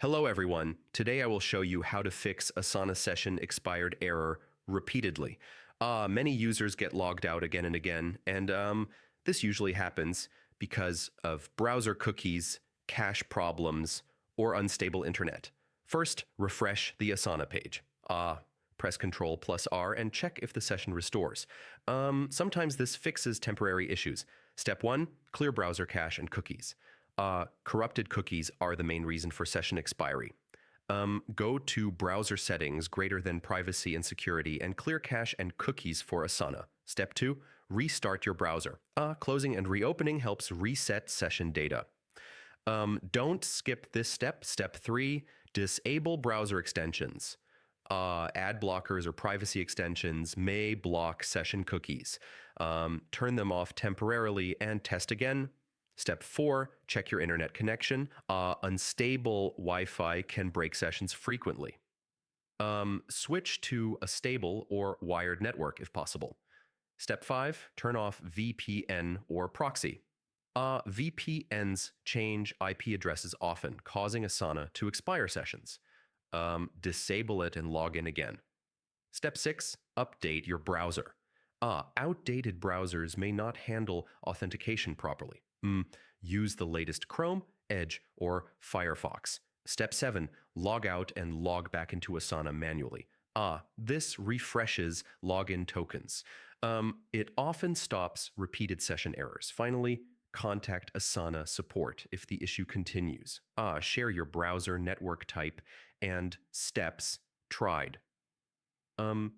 Hello everyone. Today I will show you how to fix Asana session expired error repeatedly. Many users get logged out again and again, and this usually happens because of browser cookies, cache problems, or unstable internet. First, refresh the Asana page. Press Ctrl+R and check if the session restores. Sometimes this fixes temporary issues. Step 1, clear browser cache and cookies. Corrupted cookies are the main reason for session expiry. Go to browser settings greater than privacy and security and clear cache and cookies for Asana. Step 2, restart your browser. Closing and reopening helps reset session data. Don't skip this step. Step 3, disable browser extensions. Ad blockers or privacy extensions may block session cookies. Turn them off temporarily and test again. Step 4, check your internet connection. Unstable Wi-Fi can break sessions frequently. Switch to a stable or wired network if possible. Step 5, turn off VPN or proxy. VPNs change IP addresses often, causing Asana to expire sessions. Disable it and log in again. Step 6, update your browser. Outdated browsers may not handle authentication properly. Use the latest Chrome, Edge, or Firefox. Step 7, log out and log back into Asana manually. This refreshes login tokens. It often stops repeated session errors. Finally, contact Asana support if the issue continues. Share your browser network type and steps tried.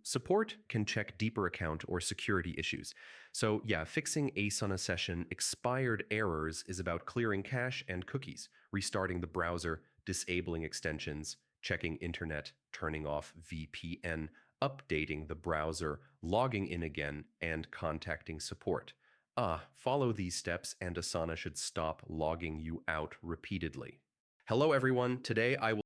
Support can check deeper account or security issues. So yeah, fixing Asana session expired errors is about clearing cache and cookies, restarting the browser, disabling extensions, checking internet, turning off VPN, updating the browser, logging in again, and contacting support. Follow these steps and Asana should stop logging you out repeatedly. Hello everyone, today I will